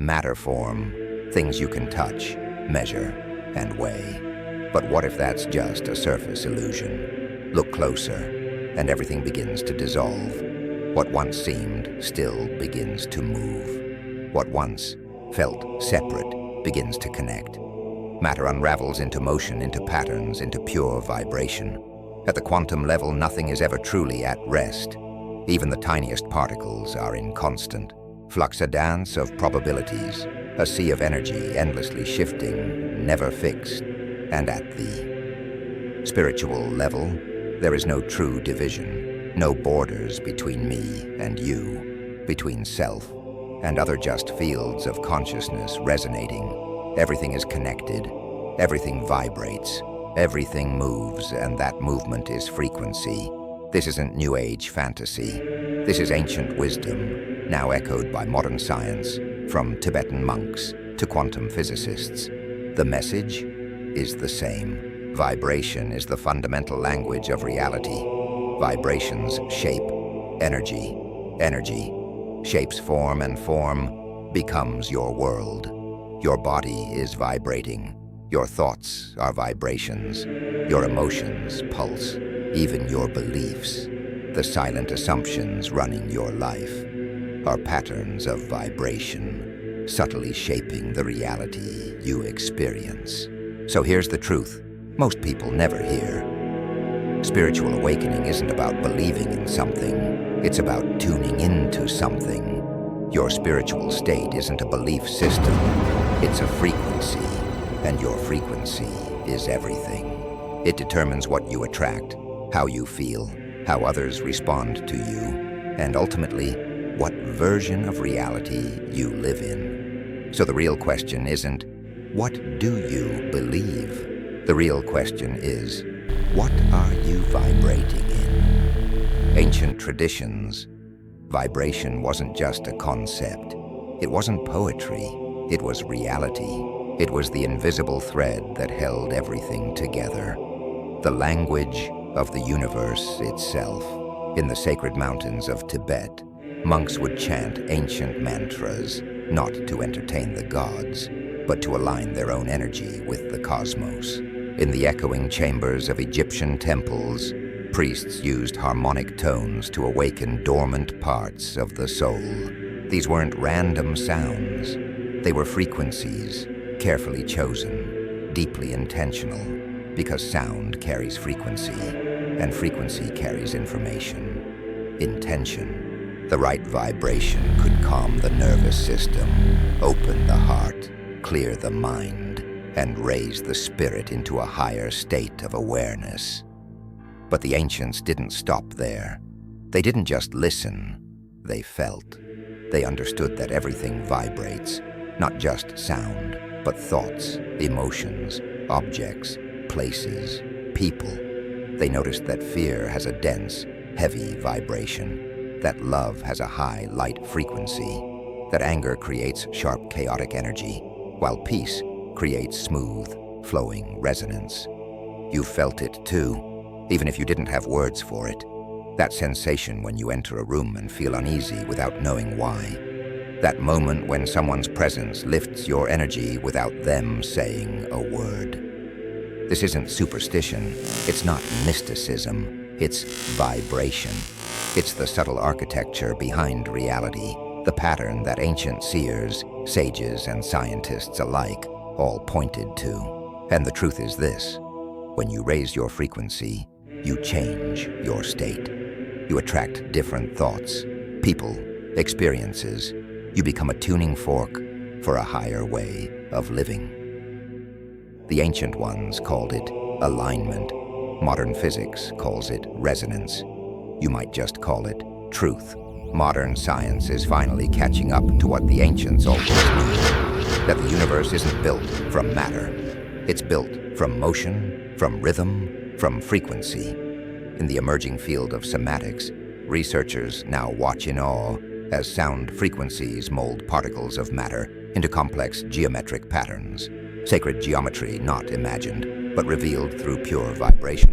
matter form, things you can touch, measure, and weigh. But what if that's just a surface illusion? Look closer, and everything begins to dissolve. What once seemed still begins to move. What once felt separate begins to connect. Matter unravels into motion, into patterns, into pure vibration. At the quantum level, nothing is ever truly at rest. Even the tiniest particles are in constant flux, a dance of probabilities, a sea of energy endlessly shifting, never fixed. And at the spiritual level, there is no true division, no borders between me and you, between self and other just fields of consciousness resonating. Everything is connected, everything vibrates, everything moves, and that movement is frequency. This isn't New Age fantasy. This is ancient wisdom, now echoed by modern science, from Tibetan monks to quantum physicists. The message is the same. Vibration is the fundamental language of reality. Vibrations shape energy. Energy shapes form, and form becomes your world. Your body is vibrating. Your thoughts are vibrations. Your emotions pulse. Even your beliefs, the silent assumptions running your life, are patterns of vibration, subtly shaping the reality you experience. So here's the truth most people never hear. Spiritual awakening isn't about believing in something, it's about tuning into something. Your spiritual state isn't a belief system, it's a frequency, and your frequency is everything. It determines what you attract, how you feel, how others respond to you, and ultimately, what version of reality you live in. So the real question isn't, what do you believe? The real question is, what are you vibrating in? Ancient traditions, vibration wasn't just a concept. It wasn't poetry. It was reality. It was the invisible thread that held everything together. The language of the universe itself. In the sacred mountains of Tibet, monks would chant ancient mantras, not to entertain the gods, but to align their own energy with the cosmos. In the echoing chambers of Egyptian temples, priests used harmonic tones to awaken dormant parts of the soul. These weren't random sounds. They were frequencies, carefully chosen, deeply intentional, because sound carries frequency, and frequency carries information. Intention, the right vibration, could calm the nervous system, open the heart, clear the mind, and raise the spirit into a higher state of awareness. But the ancients didn't stop there. They didn't just listen, they felt. They understood that everything vibrates, not just sound, but thoughts, emotions, objects, places, people. They noticed that fear has a dense, heavy vibration, that love has a high, light frequency, that anger creates sharp, chaotic energy, while peace creates smooth, flowing resonance. You felt it too, even if you didn't have words for it. That sensation when you enter a room and feel uneasy without knowing why. That moment when someone's presence lifts your energy without them saying a word. This isn't superstition, it's not mysticism, it's vibration. It's the subtle architecture behind reality, the pattern that ancient seers, sages, and scientists alike all pointed to. And the truth is this: when you raise your frequency, you change your state. You attract different thoughts, people, experiences. You become a tuning fork for a higher way of living. The ancient ones called it alignment. Modern physics calls it resonance. You might just call it truth. Modern science is finally catching up to what the ancients always knew, that the universe isn't built from matter. It's built from motion, from rhythm, from frequency. In the emerging field of somatics, researchers now watch in awe as sound frequencies mold particles of matter into complex geometric patterns. Sacred geometry not imagined, but revealed through pure vibration.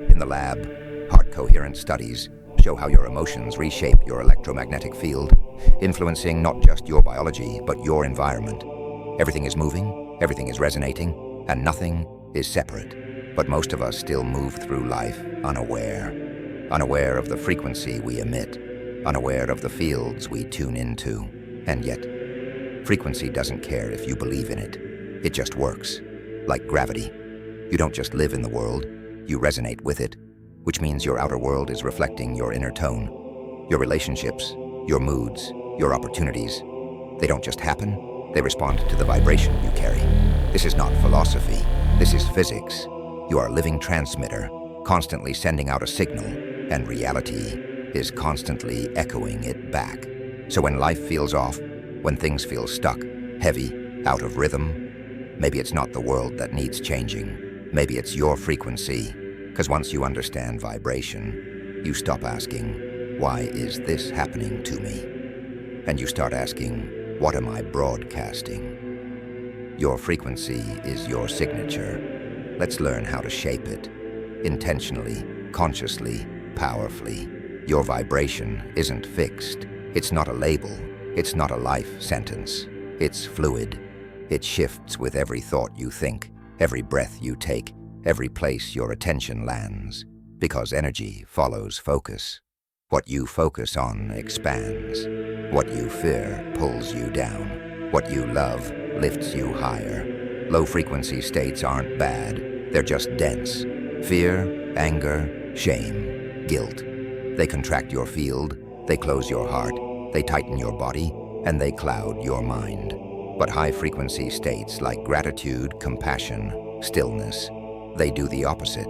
In the lab, heart-coherent studies show how your emotions reshape your electromagnetic field, influencing not just your biology, but your environment. Everything is moving, everything is resonating, and nothing is separate. But most of us still move through life unaware of the frequency we emit, unaware of the fields we tune into. And yet, frequency doesn't care if you believe in it. It just works, like gravity. You don't just live in the world, you resonate with it, which means your outer world is reflecting your inner tone. Your relationships, your moods, your opportunities, they don't just happen, they respond to the vibration you carry. This is not philosophy, this is physics. You are a living transmitter, constantly sending out a signal, and reality is constantly echoing it back. So when life feels off, when things feel stuck, heavy, out of rhythm, maybe it's not the world that needs changing. Maybe it's your frequency. Because once you understand vibration, you stop asking, why is this happening to me? And you start asking, what am I broadcasting? Your frequency is your signature. Let's learn how to shape it. Intentionally, consciously, powerfully. Your vibration isn't fixed. It's not a label. It's not a life sentence. It's fluid. It shifts with every thought you think, every breath you take, every place your attention lands, because energy follows focus. What you focus on expands. What you fear pulls you down. What you love lifts you higher. Low-frequency states aren't bad, they're just dense. Fear, anger, shame, guilt. They contract your field, they close your heart, they tighten your body, and they cloud your mind. But high-frequency states like gratitude, compassion, stillness, they do the opposite.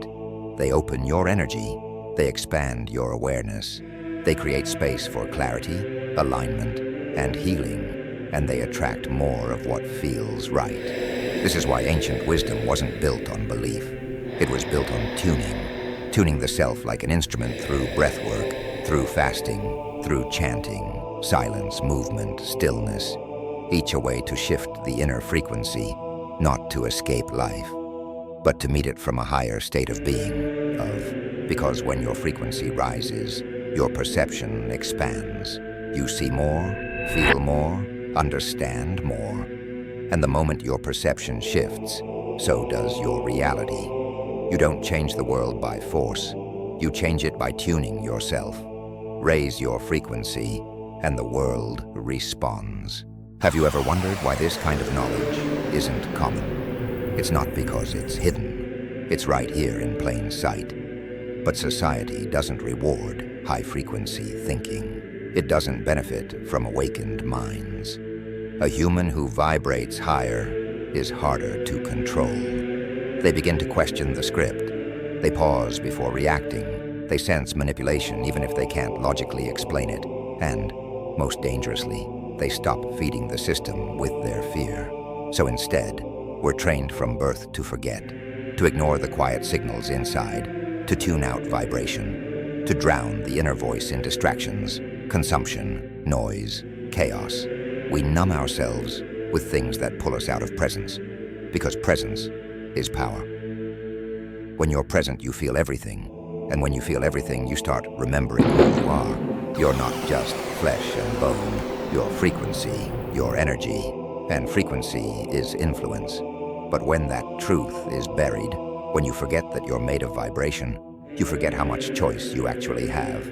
They open your energy. They expand your awareness. They create space for clarity, alignment, and healing, and they attract more of what feels right. This is why ancient wisdom wasn't built on belief. It was built on tuning the self like an instrument through breathwork, through fasting, through chanting, silence, movement, stillness, each a way to shift the inner frequency, not to escape life, but to meet it from a higher state of being, because when your frequency rises, your perception expands. You see more, feel more, understand more. And the moment your perception shifts, so does your reality. You don't change the world by force. You change it by tuning yourself. Raise your frequency, and the world responds. Have you ever wondered why this kind of knowledge isn't common? It's not because it's hidden. It's right here in plain sight. But society doesn't reward high-frequency thinking. It doesn't benefit from awakened minds. A human who vibrates higher is harder to control. They begin to question the script. They pause before reacting. They sense manipulation even if they can't logically explain it. And, most dangerously, they stop feeding the system with their fear. So instead, we're trained from birth to forget, to ignore the quiet signals inside, to tune out vibration, to drown the inner voice in distractions, consumption, noise, chaos. We numb ourselves with things that pull us out of presence, because presence is power. When you're present, you feel everything, and when you feel everything, you start remembering who you are. You're not just flesh and bone, you're frequency, your energy, and frequency is influence. But when that truth is buried, when you forget that you're made of vibration, you forget how much choice you actually have,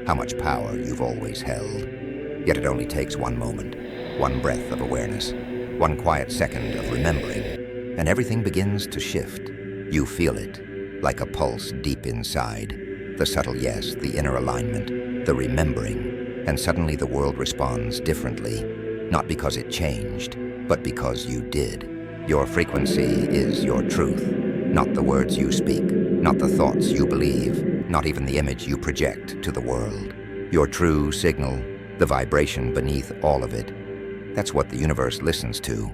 how much power you've always held. Yet it only takes one moment, one breath of awareness, one quiet second of remembering, and everything begins to shift. You feel it, like a pulse deep inside, the subtle yes, the inner alignment, the remembering, and suddenly the world responds differently, not because it changed, but because you did. Your frequency is your truth, not the words you speak, not the thoughts you believe, not even the image you project to the world. Your true signal, the vibration beneath all of it. That's what the universe listens to,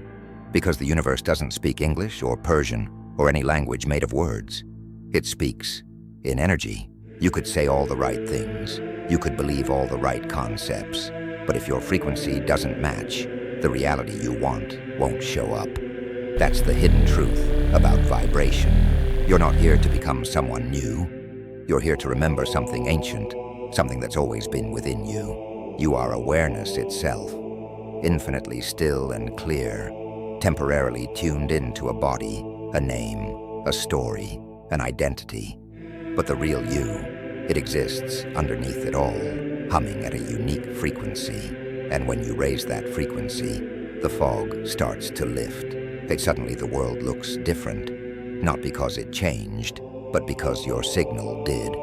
because the universe doesn't speak English or Persian or any language made of words. It speaks in energy. You could say all the right things. You could believe all the right concepts. But if your frequency doesn't match, the reality you want won't show up. That's the hidden truth about vibration. You're not here to become someone new. You're here to remember something ancient, something that's always been within you. You are awareness itself, infinitely still and clear, temporarily tuned into a body, a name, a story, an identity. But the real you, it exists underneath it all, humming at a unique frequency. And when you raise that frequency, the fog starts to lift. Suddenly the world looks different, not because it changed, but because your signal did.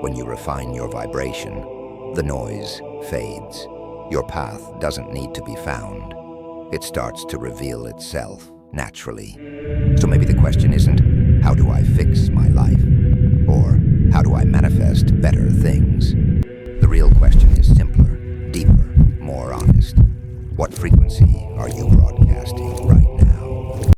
When you refine your vibration, the noise fades. Your path doesn't need to be found. It starts to reveal itself naturally. So maybe the question isn't, how do I fix my life? Or how do I manifest better things? The real question is simpler, deeper, more honest. What frequency